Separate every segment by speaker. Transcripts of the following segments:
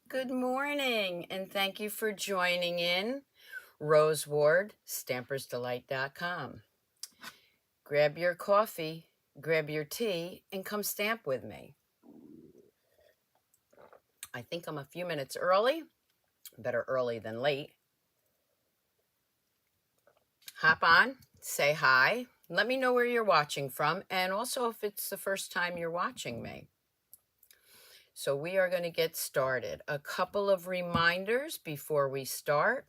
Speaker 1: Good morning, and thank you for joining in. Rose Ward, Stampersdelight.com. Grab your coffee, grab your tea, and come stamp with me. I think I'm a few minutes early. Better early than late. Hop on, say hi, let me know where you're watching from, and also if it's the first time you're watching me. So we are going to get started. A couple of reminders before we start.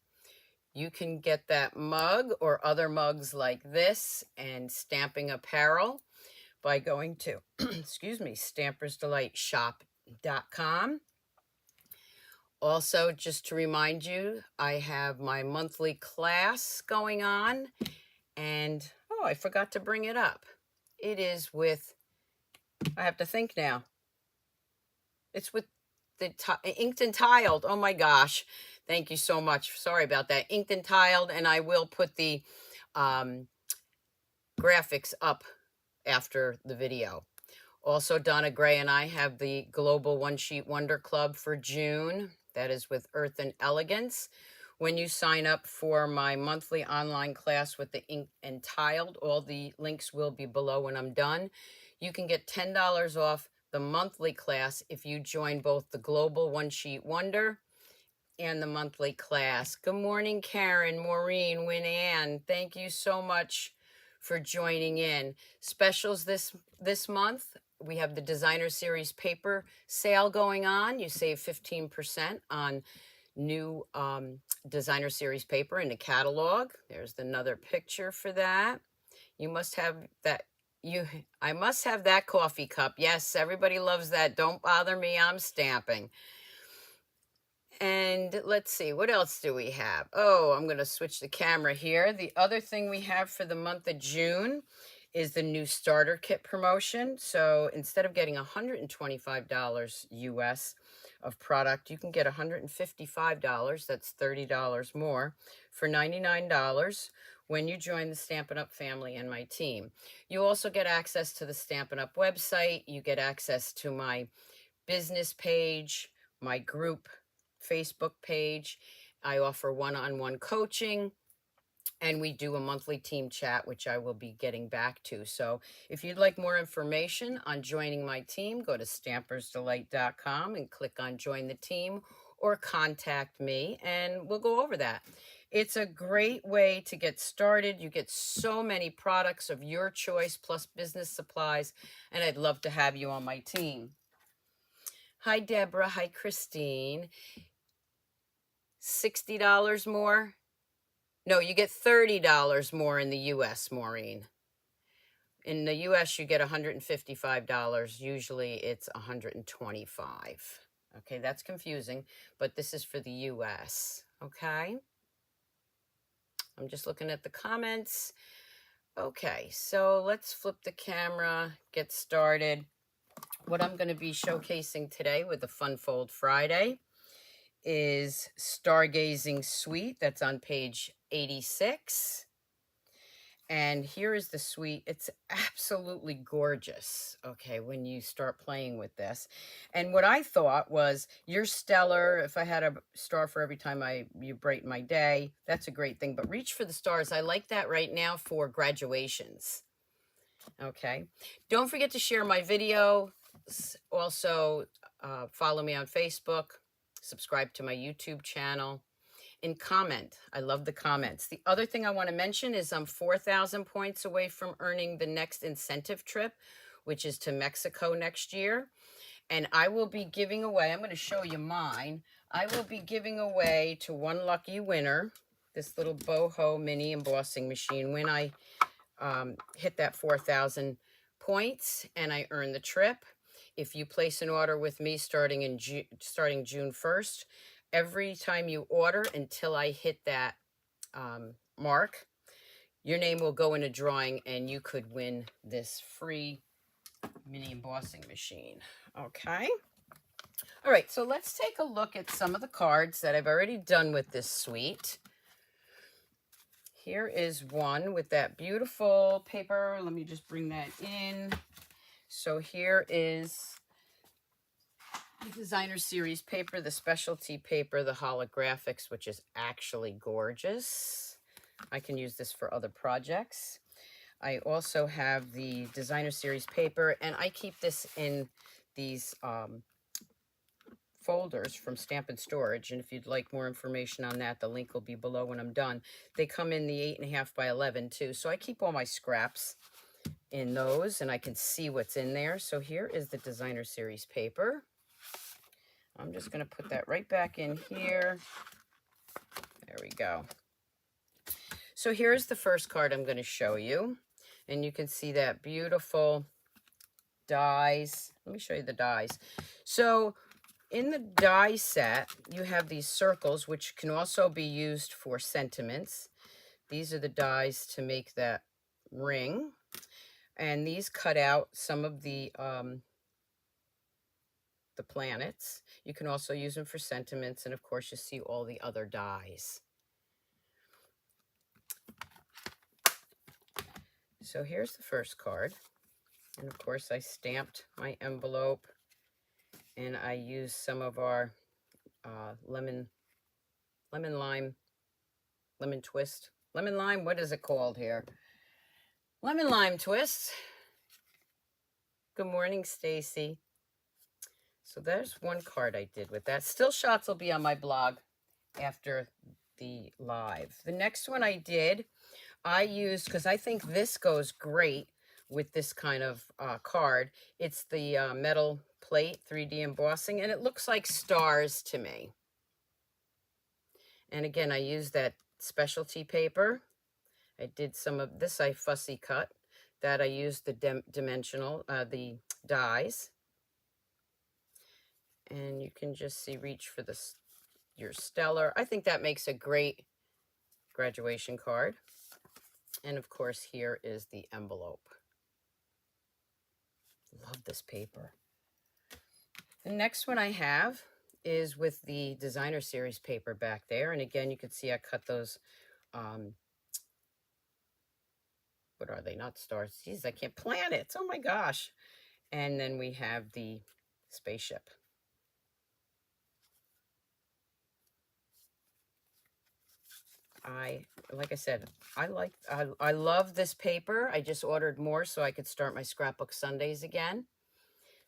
Speaker 1: You can get that mug or other mugs like this and stamping apparel by going to, excuse me, stampersdelightshop.com. Also, just to remind you, I have my monthly class going on, and oh, I forgot to bring it up. It is with, I have to think now. It's with the Inked and Tiled. Oh my gosh. Thank you so much. Sorry about that. Inked and Tiled, and I will put the graphics up after the video. Also, Donna Gray and I have the Global One Sheet Wonder Club for June. That is with Earthen Elegance. When you sign up for my monthly online class with the Inked and Tiled, all the links will be below when I'm done. You can get $10 off the monthly class if you join both the Global One Sheet Wonder and the monthly class. Good morning, Karen, Maureen, Win Ann. Thank you so much for joining in. Specials this month, we have the Designer Series paper sale going on. You save 15% on new Designer Series paper in the catalog. There's another picture for that. You must have that. I must have that coffee cup. Yes, everybody loves that. Don't bother me, I'm stamping. And let's see, what else do we have? Oh, I'm going to switch the camera here. The other thing we have for the month of June is the new starter kit promotion. So instead of getting $125 US of product, you can get $155. That's $30 more for $99 when you join the Stampin' Up family and my team. You also get access to the Stampin' Up website. You get access to my business page, my group Facebook page. I offer one-on-one coaching, and we do a monthly team chat, which I will be getting back to. So if you'd like more information on joining my team, go to stampersdelight.com and click on join the team or contact me, and we'll go over that. It's a great way to get started. You get so many products of your choice plus business supplies, and I'd love to have you on my team. Hi, Deborah. Hi, Christine. $60 more? No, you get $30 more in the U.S., Maureen. In the U.S., you get $155. Usually it's $125. Okay, that's confusing, but this is for the U.S. Okay? I'm just looking at the comments. Okay, so let's flip the camera, get started. What I'm going to be showcasing today with the Fun Fold Friday is Stargazing Suite. That's on page 86. And here is the suite. It's absolutely gorgeous, okay, when you start playing with this. And what I thought was, you're stellar. If I had a star for every time you brighten my day, that's a great thing. But reach for the stars. I like that right now for graduations. Okay. Don't forget to share my video. Also, follow me on Facebook. Subscribe to my YouTube channel, and comment. I love the comments. The other thing I want to mention is I'm 4,000 points away from earning the next incentive trip, which is to Mexico next year. And I will be giving away, I'm going to show you mine. I will be giving away to one lucky winner this little boho mini embossing machine when I hit that 4,000 points and I earn the trip. If you place an order with me starting June 1st, every time you order until I hit that mark, your name will go in a drawing and you could win this free mini embossing machine. Okay. All right, so let's take a look at some of the cards that I've already done with this suite. Here is one with that beautiful paper. Let me just bring that in. So here is the designer series paper, the specialty paper, the holographics, which is actually gorgeous. I can use this for other projects. I also have the designer series paper, and I keep this in these folders from Stamp and Storage. And if you'd like more information on that, the link will be below when I'm done. They come in the 8.5 by 11 too. So I keep all my scraps in those, and I can see what's in there. So here is the designer series paper. I'm just going to put that right back in here. There we go. So here's the first card I'm going to show you. And you can see that beautiful dies. Let me show you the dies. So in the die set, you have these circles, which can also be used for sentiments. These are the dies to make that ring. And these cut out some of the planets. You can also use them for sentiments. And of course, you see all the other dies. So here's the first card. And of course, I stamped my envelope. And I used some of our lemon twist. Lemon lime, what is it called here? Lemon lime twist. Good morning, Stacy. So there's one card I did with that. Still shots will be on my blog after the live. The next one I did, I used, because I think this goes great with this kind of card. It's the metal plate 3D embossing, and it looks like stars to me. And again, I used that specialty paper. I did some of this, I fussy cut. That I used the dimensional, the dies. And you can just see, reach for this, your stellar. I think that makes a great graduation card. And of course, here is the envelope. Love this paper. The next one I have is with the designer series paper back there. And again, you can see I cut those, what are they? Not stars. Jeez, I can't, planets. Oh my gosh. And then we have the spaceship. Like I said, I love this paper. I just ordered more so I could start my scrapbook Sundays again.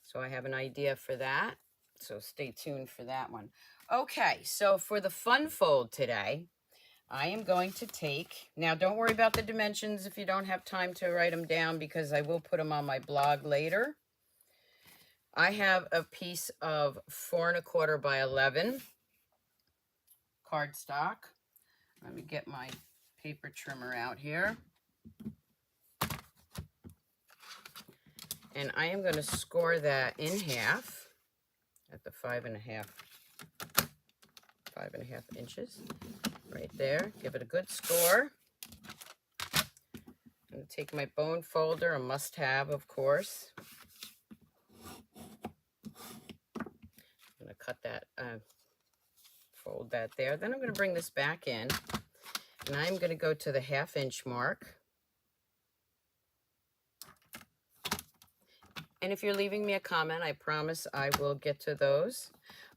Speaker 1: So I have an idea for that. So stay tuned for that one. Okay, so for the fun fold today, I am going to take, now don't worry about the dimensions if you don't have time to write them down, because I will put them on my blog later. I have a piece of 4 1/4 by 11 cardstock. Let me get my paper trimmer out here. And I am going to score that in half at the 5.5 inches right there. Give it a good score. I'm going to take my bone folder, a must-have, of course. I'm going to cut that, fold that there. Then I'm going to bring this back in, and I'm going to go to the 1/2 inch mark. And if you're leaving me a comment, I promise I will get to those.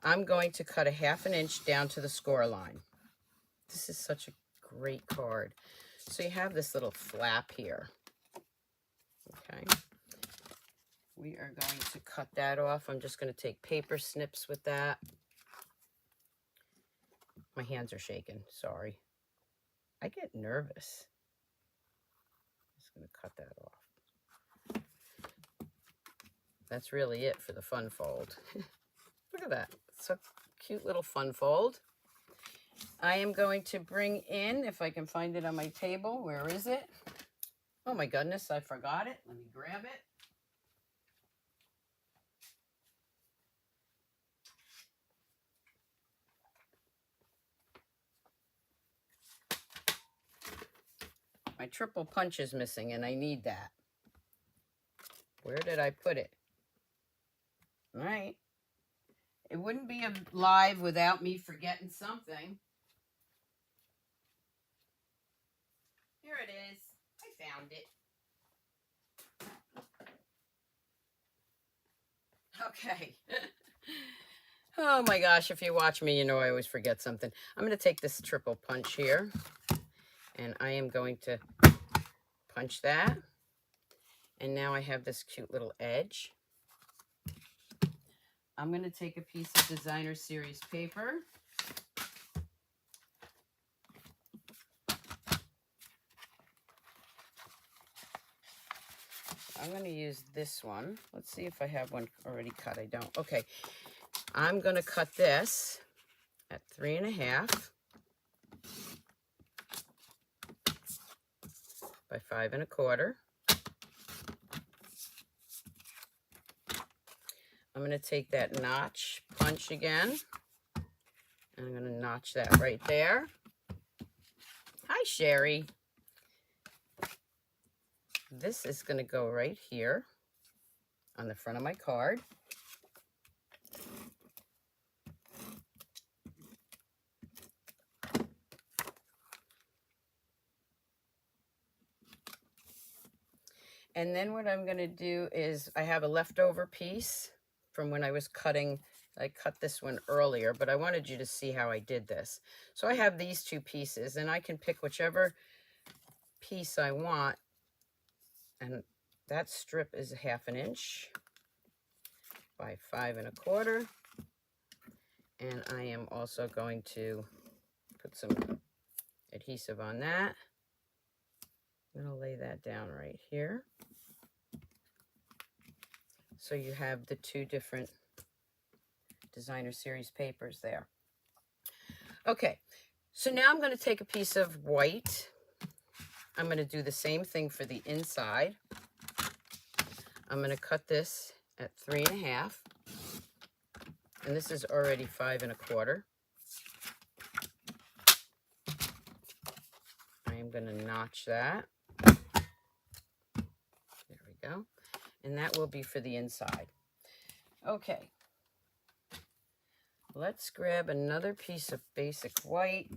Speaker 1: I'm going to cut a 1/2 inch down to the score line. This is such a great card. So you have this little flap here. Okay. We are going to cut that off. I'm just going to take paper snips with that. My hands are shaking, sorry. I get nervous. I'm just going to cut that off. That's really it for the fun fold. Look at that. It's a cute little fun fold. I am going to bring in, if I can find it on my table, where is it? Oh my goodness, I forgot it. Let me grab it. My triple punch is missing, and I need that. Where did I put it? All right. It wouldn't be a live without me forgetting something. Here it is. I found it. Okay. Oh my gosh, if you watch me, you know I always forget something. I'm going to take this triple punch here, and I am going to punch that. And now I have this cute little edge. I'm going to take a piece of designer series paper. I'm going to use this one. Let's see if I have one already cut. I don't. Okay. I'm going to cut this at 3.5 by 5.25. I'm going to take that notch punch again, and I'm going to notch that right there. Hi, Sherry. This is going to go right here on the front of my card. And then what I'm going to do is I have a leftover piece from when I was cutting. I cut this one earlier, but I wanted you to see how I did this. So I have these two pieces, and I can pick whichever piece I want. And that strip is 1/2 inch by 5.25. And I am also going to put some adhesive on that. I'm going to lay that down right here. So you have the two different designer series papers there. Okay, so now I'm going to take a piece of white. I'm going to do the same thing for the inside. I'm going to cut this at 3.5. And this is already 5.25. I am going to notch that. There we go. And that will be for the inside. Okay. Let's grab another piece of basic white.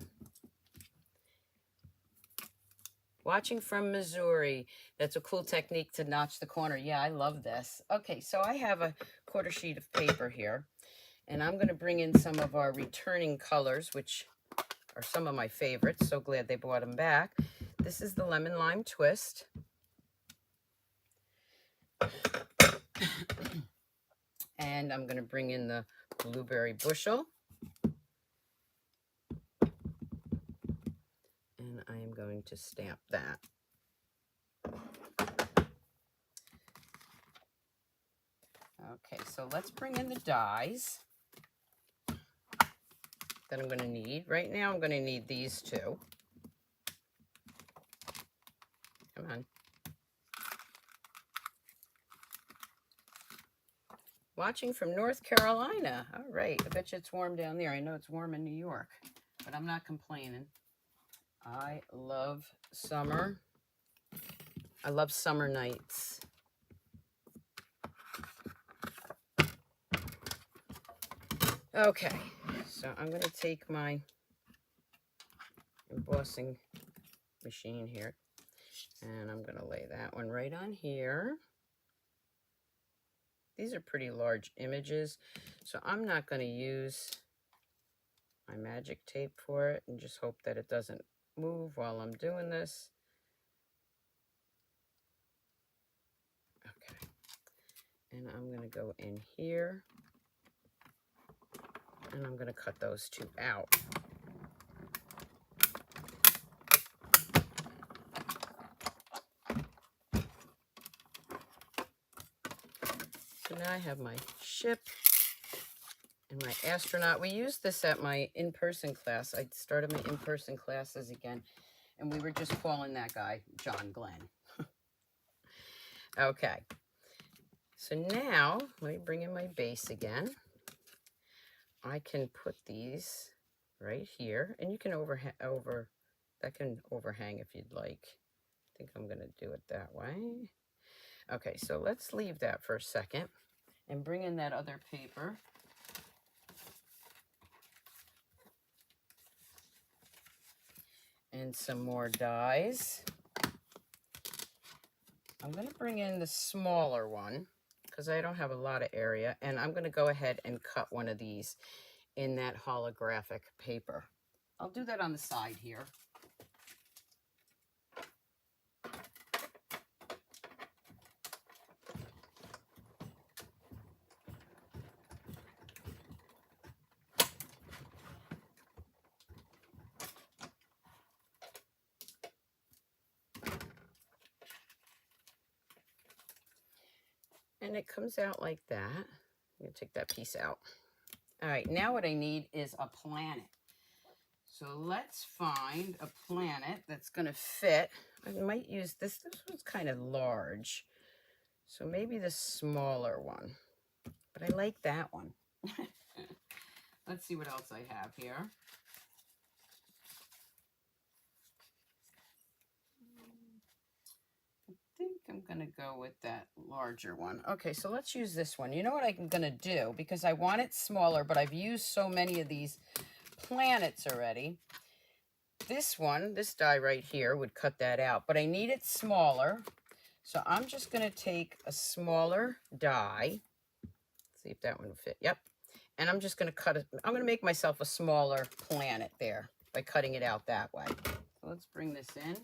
Speaker 1: Watching from Missouri. That's a cool technique to notch the corner. Yeah, I love this. Okay, so I have a 1/4 sheet of paper here. And I'm going to bring in some of our returning colors, which are some of my favorites. So glad they brought them back. This is the Lemon Lime Twist. And I'm going to bring in the Blueberry Bushel. And I am going to stamp that. Okay, so let's bring in the dies that I'm going to need. Right now I'm going to need these two. Come on. Watching from North Carolina. All right, I bet you it's warm down there. I know it's warm in New York, but I'm not complaining. I love summer. I love summer nights. Okay, so I'm going to take my embossing machine here, and I'm going to lay that one right on here. These are pretty large images, so I'm not going to use my magic tape for it and just hope that it doesn't move while I'm doing this. Okay, and I'm going to go in here, and I'm going to cut those two out. So now I have my ship and my astronaut. We used this at my in-person class. I started my in-person classes again, and we were just calling that guy John Glenn. Okay, so now let me bring in my base again. I can put these right here, and you can that can overhang if you'd like. I think I'm going to do it that way. Okay, so let's leave that for a second and bring in that other paper. And some more dies. I'm going to bring in the smaller one because I don't have a lot of area. And I'm going to go ahead and cut one of these in that holographic paper. I'll do that on the side here. And it comes out like that. I'm going to take that piece out. All right, now what I need is a planet. So let's find a planet that's going to fit. I might use this. This one's kind of large. So maybe the smaller one. But I like that one. Let's see what else I have here. I think I'm going to go with that larger one. Okay, so let's use this one. You know what I'm going to do? Because I want it smaller, but I've used so many of these planets already. This one, this die right here would cut that out, but I need it smaller. So I'm just going to take a smaller die. See if that one will fit. Yep. And I'm just going to cut it. I'm going to make myself a smaller planet there by cutting it out that way. So let's bring this in.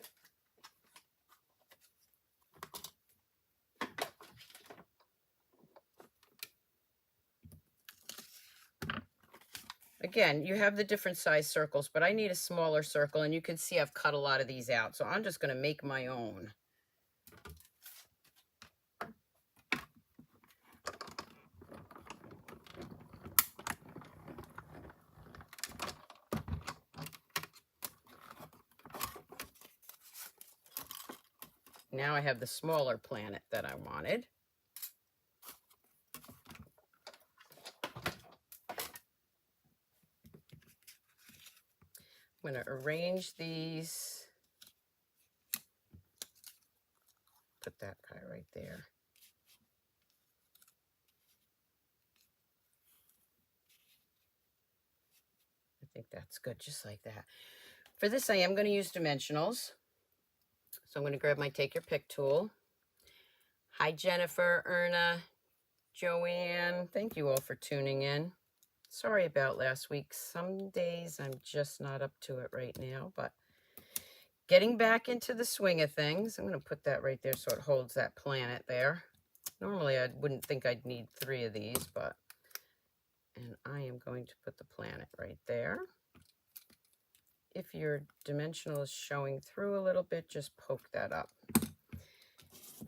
Speaker 1: Again, you have the different size circles, but I need a smaller circle, and you can see I've cut a lot of these out. So I'm just going to make my own. Now I have the smaller planet that I wanted. I'm going to arrange these. Put that guy right there. I think that's good, just like that. For this, I am going to use dimensionals. So I'm going to grab my Take Your Pick tool. Hi, Jennifer, Erna, Joanne. Thank you all for tuning in. Sorry about last week. Some days I'm just not up to it right now, but getting back into the swing of things. I'm going to put that right there so it holds that planet there. Normally I wouldn't think I'd need 3 of these, but, and I am going to put the planet right there. If your dimensional is showing through a little bit, just poke that up.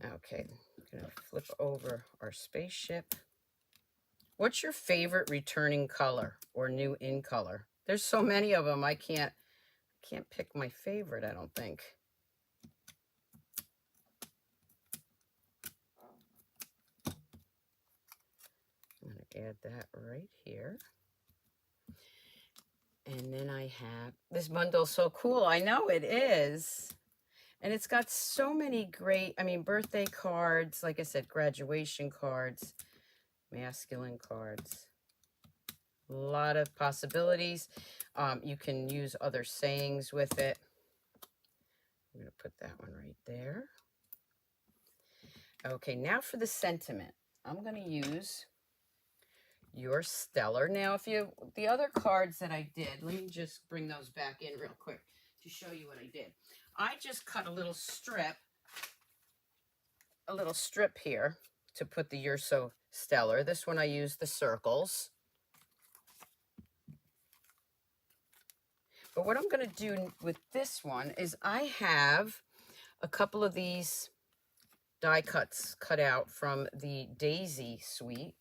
Speaker 1: Okay, I'm going to flip over our spaceship. What's your favorite returning color or new in color? There's so many of them, I can't pick my favorite, I don't think. I'm going to add that right here. And then I have, this bundle's so cool. I know it is. And it's got so many great, I mean, birthday cards, like I said, graduation cards, masculine cards. A lot of possibilities. You can use other sayings with it. I'm going to put that one right there. Okay, now for the sentiment. I'm going to use your stellar. Now, if you, the other cards that I did, let me just bring those back in real quick to show you what I did. I just cut a little strip here to put the You're So Stellar. This one I used the circles. But what I'm going to do with this one is I have a couple of these die cuts cut out from the Daisy suite.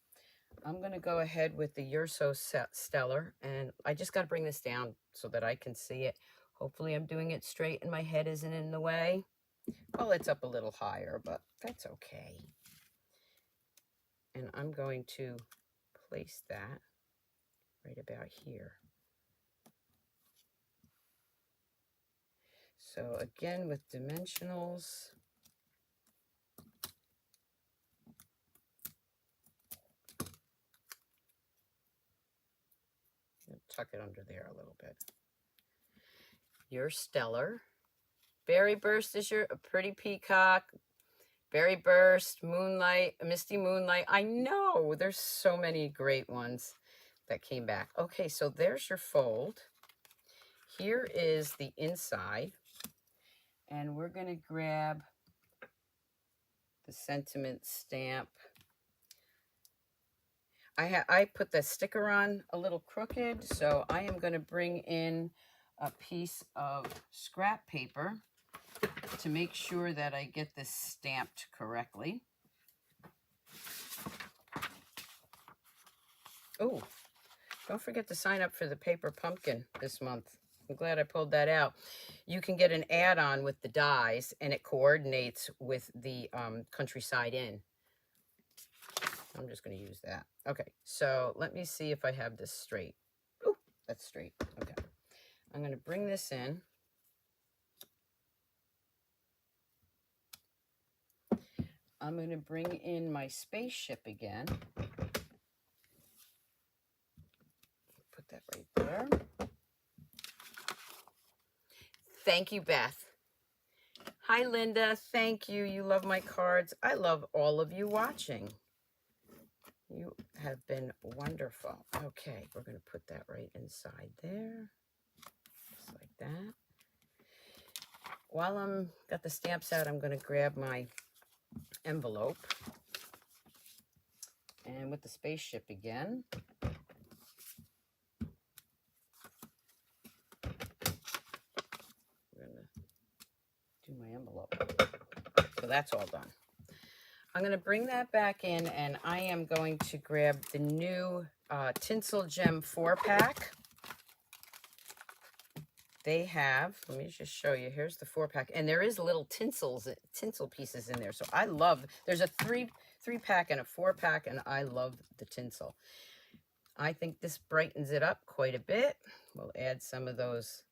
Speaker 1: I'm going to go ahead with the You're So Stellar, and I just got to bring this down so that I can see it. Hopefully I'm doing it straight and my head isn't in the way. Well, it's up a little higher, but that's okay. And I'm going to place that right about here. So again, with dimensionals, tuck it under there a little bit. You're stellar. Berry Burst is your pretty peacock. Berry Burst, Moonlight, Misty Moonlight. I know, there's so many great ones that came back. Okay, so there's your fold. Here is the inside. And we're going to grab the sentiment stamp. I put the sticker on a little crooked, so I am going to bring in a piece of scrap paper to make sure that I get this stamped correctly. Oh, don't forget to sign up for the paper pumpkin this month. I'm glad I pulled that out. You can get an add-on with the dies, and it coordinates with the Countryside Inn. I'm just going to use that. Okay, so let me see if I have this straight. Oh, that's straight. Okay. I'm going to bring this in. I'm going to bring in my spaceship again. Put that right there. Thank you, Beth. Hi, Linda. Thank you. You love my cards. I love all of you watching. You have been wonderful. Okay, we're going to put that right inside there. Just like that. While I'm got the stamps out, I'm going to grab my envelope. And with the spaceship again. We're going to do my envelope. So that's all done. I'm going to bring that back in, and I am going to grab the new Tinsel Gem 4-pack. They have, let me just show you, here's the 4-pack, and there is little tinsel pieces in there. So I love, there's a 3-pack and a 4-pack, and I love the tinsel. I think this brightens it up quite a bit. We'll add some of those,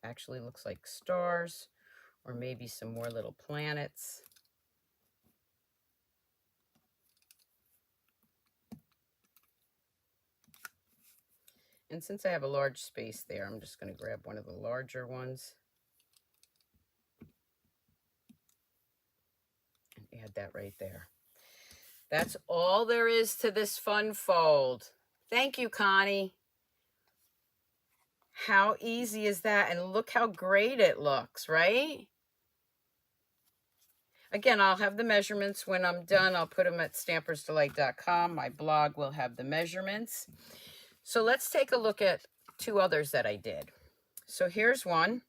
Speaker 1: actually looks like stars, or maybe some more little planets. And since I have a large space there, I'm just going to grab one of the larger ones and add that right there. That's all there is to this fun fold. Thank you, Connie. How easy is that? And look how great it looks, right? Again, I'll have the measurements when I'm done. I'll put them at stampersdelight.com. My blog will have the measurements. So let's take a look at 2 others that I did. So here's one.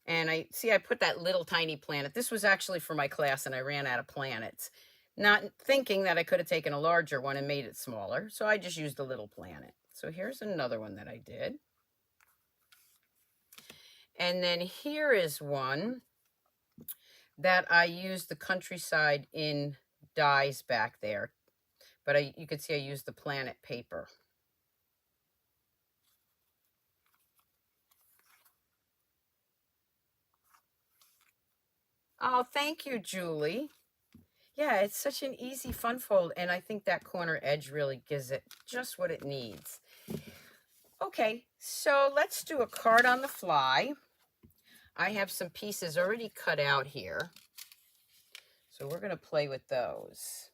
Speaker 1: And I put that little tiny planet. This was actually for my class, and I ran out of planets. Not thinking that I could have taken a larger one and made it smaller. So I just used a little planet. So here's another one that I did. And then here is one that I used the Countryside Inn dies back there. But you can see I used the planet paper. Oh, thank you, Julie. Yeah, it's such an easy fun fold, and I think that corner edge really gives it just what it needs. Okay, so let's do a card on the fly. I have some pieces already cut out here, so we're going to play with those.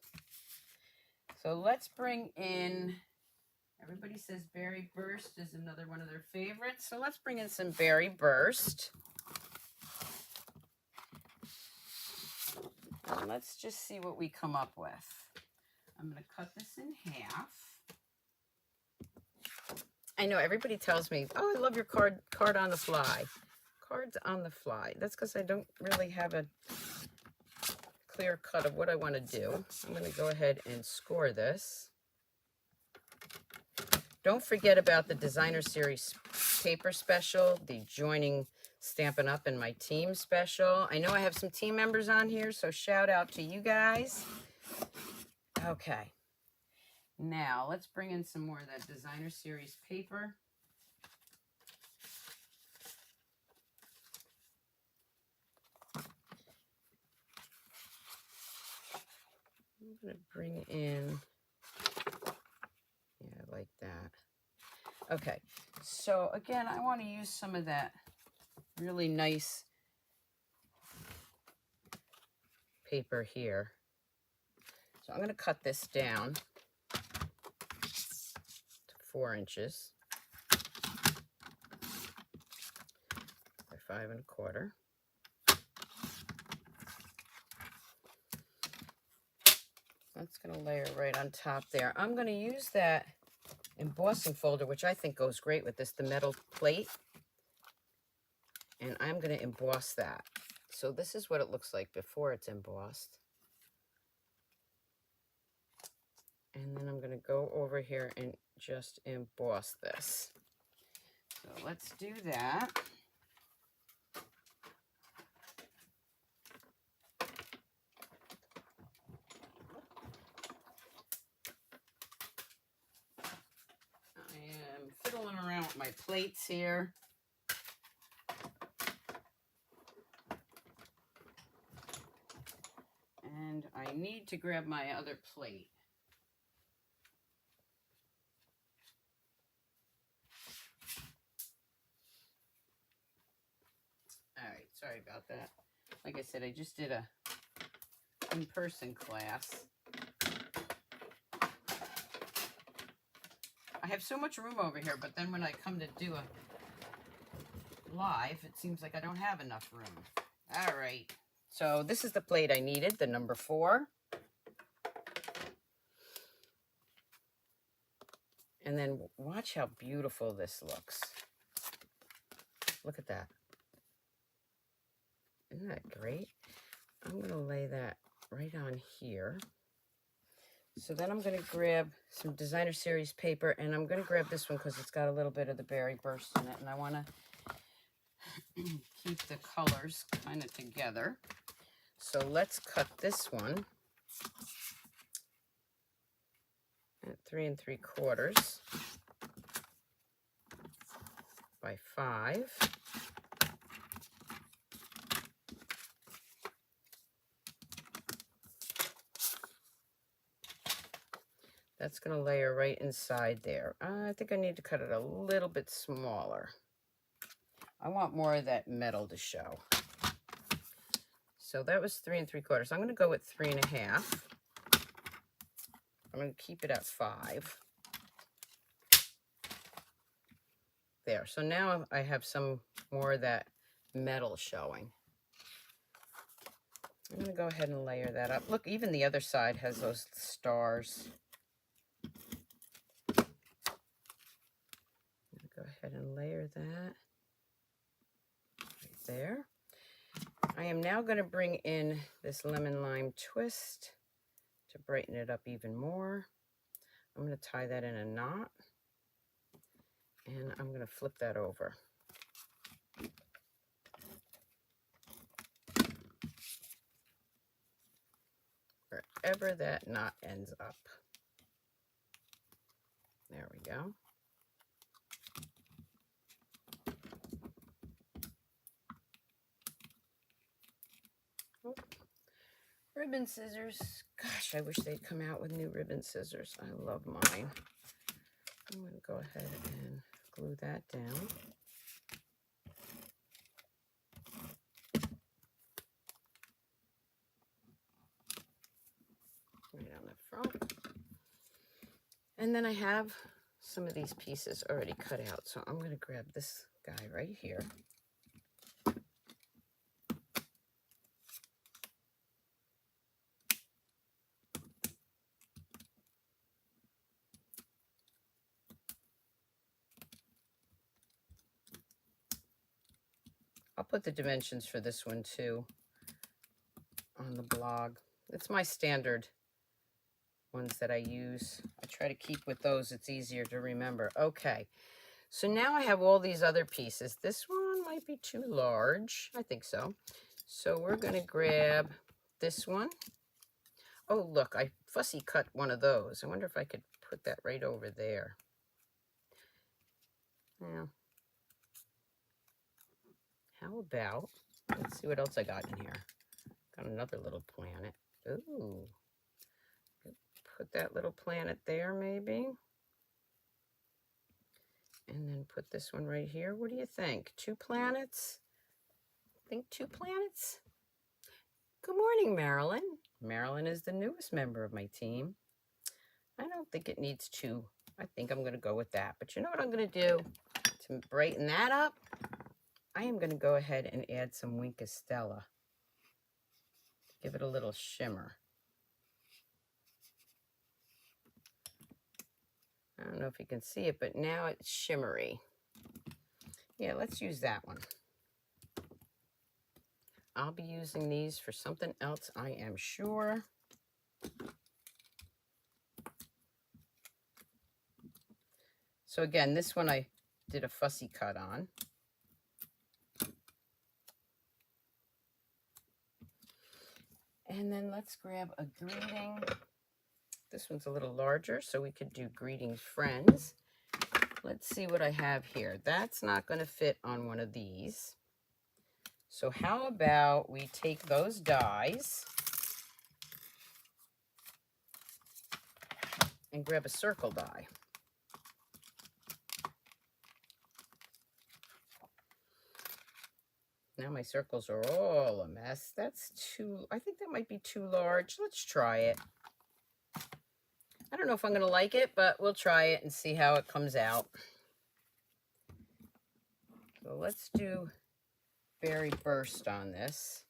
Speaker 1: So let's bring in, everybody says Berry Burst is another one of their favorites, so let's bring in some Berry Burst. And let's just see what we come up with. I'm going to cut this in half. I know everybody tells me, oh, I love your card on the fly. Cards on the fly. That's because I don't really have a clear cut of what I want to do. I'm going to go ahead and score this. Don't forget about the Designer Series paper special, the joining Stampin' Up! And my team special. I know I have some team members on here, so shout out to you guys. Okay. Now, let's bring in some more of that Designer Series paper. I'm going to bring in, yeah, like that. Okay, so again, I want to use some of that really nice paper here. So I'm going to cut this down to 4 inches by 5 1/4. That's going to layer right on top there. I'm going to use that embossing folder, which I think goes great with this, the metal plate. And I'm going to emboss that. So this is what it looks like before it's embossed. And then I'm going to go over here and just emboss this. So let's do that. I am fiddling around with my plates here. And I need to grab my other plate. All right, sorry about that. Like I said, I just did a in-person class. I have so much room over here, but then when I come to do a live, it seems like I don't have enough room. All right, so this is the plate I needed, the number 4. And then watch how beautiful this looks. Look at that. Isn't that great? I'm going to lay that right on here. So then I'm going to grab some designer series paper, and I'm going to grab this one because it's got a little bit of the berry burst in it, and I want to keep the colors kind of together. So let's cut this one at 3 3/4 by 5. That's going to layer right inside there. I think I need to cut it a little bit smaller. I want more of that metal to show. So that was 3 3/4. I'm going to go with 3 1/2. I'm going to keep it at 5. There. So now I have some more of that metal showing. I'm going to go ahead and layer that up. Look, even the other side has those stars. Go ahead and layer that right there. I am now going to bring in this lemon lime twist to brighten it up even more. I'm going to tie that in a knot, and I'm going to flip that over. Wherever that knot ends up. There we go. Oh. Ribbon scissors. Gosh, I wish they'd come out with new ribbon scissors. I love mine. I'm going to go ahead and glue that down. Right on the front. And then I have some of these pieces already cut out. So I'm going to grab this guy right here. I'll put the dimensions for this one too on the blog. It's my standard ones that I use. I try to keep with those. It's easier to remember. Okay, so now I have all these other pieces. This one might be too large. I think so. So we're going to grab this one. Oh, look, I fussy cut one of those. I wonder if I could put that right over there. Now, how about, let's see what else I got in here. Got another little planet. Ooh. Put that little planet there, maybe. And then put this one right here. What do you think? 2 planets? Think 2 planets? Good morning, Marilyn. Marilyn is the newest member of my team. I don't think it needs two. I think I'm going to go with that. But you know what I'm going to do to brighten that up? I am going to go ahead and add some Wink Estella. Give it a little shimmer. I don't know if you can see it, but now it's shimmery. Yeah, let's use that one. I'll be using these for something else, I am sure. So again, this one I did a fussy cut on. And then let's grab a greeting. This one's a little larger, so we could do greetings friends. Let's see what I have here. That's not going to fit on one of these. So how about we take those dies and grab a circle die. Now my circles are all a mess. That's too, I think that might be too large. Let's try it. I don't know if I'm going to like it, but we'll try it and see how it comes out. So let's do Berry Burst on this.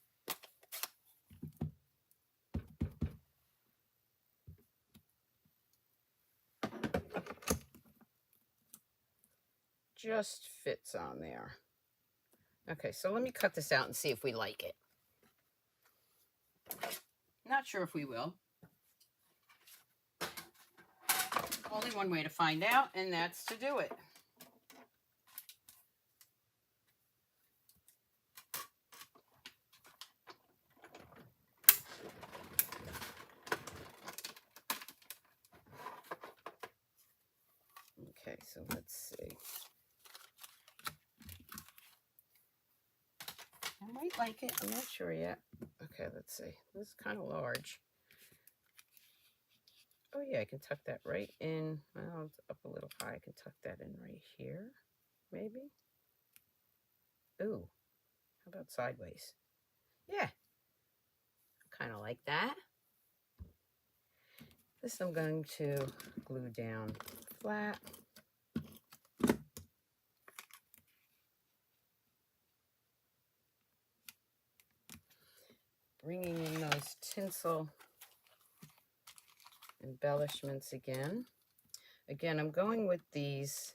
Speaker 1: Just fits on there. Okay, so let me cut this out and see if we like it. Not sure if we will. Only one way to find out, and that's to do it. Okay, so let's see. I might like it. I'm not sure yet. Okay, let's see. This is kind of large. Oh yeah, I can tuck that right in. Well, it's up a little high. I can tuck that in right here, maybe. Ooh, how about sideways? Yeah, kind of like that. This I'm going to glue down flat. Bringing in those tinsel embellishments again. Again, I'm going with these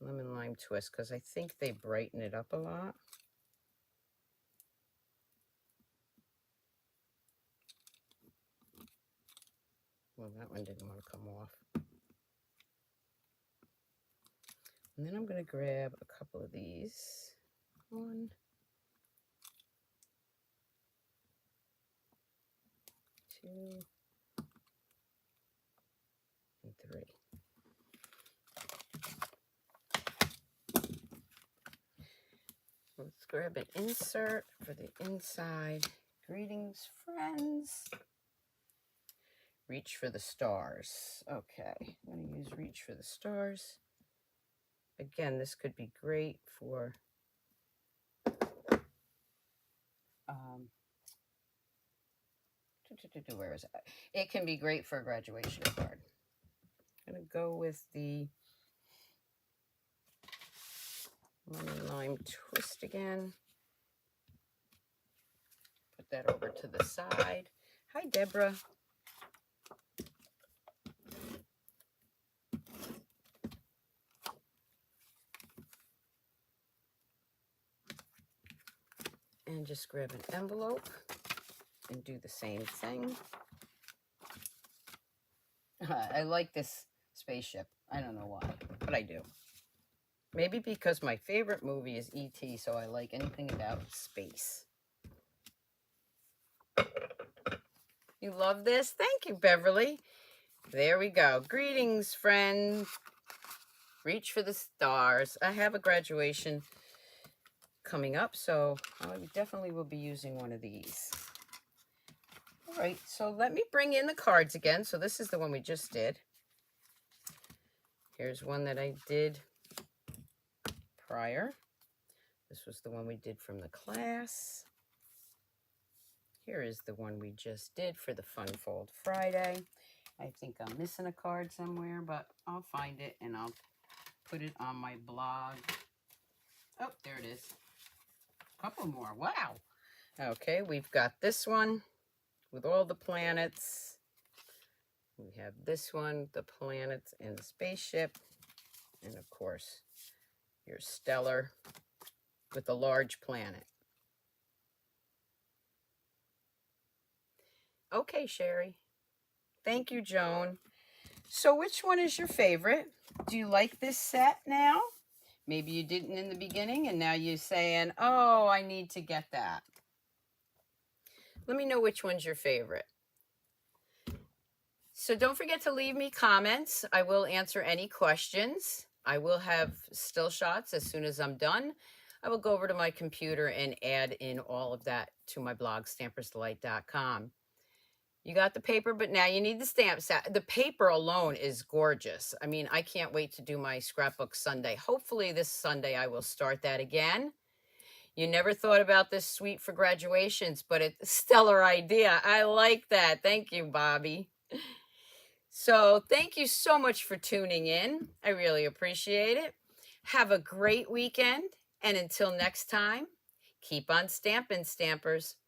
Speaker 1: lemon lime twist because I think they brighten it up a lot. Well, that one didn't want to come off. And then I'm going to grab a couple of these. 1, 2, and 3. Let's grab an insert for the inside. Greetings, friends. Reach for the stars. Okay, I'm going to use Reach for the Stars. Again, this could be great for where is it? It can be great for a graduation card. I'm going to go with the lemon lime twist again. Put that over to the side. Hi, Deborah. And just grab an envelope and do the same thing. I like this spaceship. I don't know why, but I do. Maybe because my favorite movie is E.T., so I like anything about space. You love this? Thank you, Beverly. There we go. Greetings, friend. Reach for the stars. I have a graduation coming up, so I definitely will be using one of these. All right, so let me bring in the cards again. So this is the one we just did. Here's one that I did prior. This was the one we did from the class. Here is the one we just did for the Fun Fold Friday. I think I'm missing a card somewhere, but I'll find it and I'll put it on my blog. Oh, there it is. A couple more. Wow. Okay, we've got this one with all the planets. We have this one, the planets and the spaceship. And of course, your stellar with a large planet. Okay, Sherry. Thank you, Joan. So which one is your favorite? Do you like this set now? Maybe you didn't in the beginning and now you're saying, oh, I need to get that. Let me know which one's your favorite. So don't forget to leave me comments. I will answer any questions. I will have still shots as soon as I'm done. I will go over to my computer and add in all of that to my blog, Stampersdelight.com. You got the paper, but now you need the stamp set. The paper alone is gorgeous. I mean, I can't wait to do my scrapbook Sunday. Hopefully this Sunday I will start that again. You never thought about this suite for graduations, but it's a stellar idea. I like that. Thank you, Bobby. So thank you so much for tuning in. I really appreciate it. Have a great weekend. And until next time, keep on stamping, Stampers.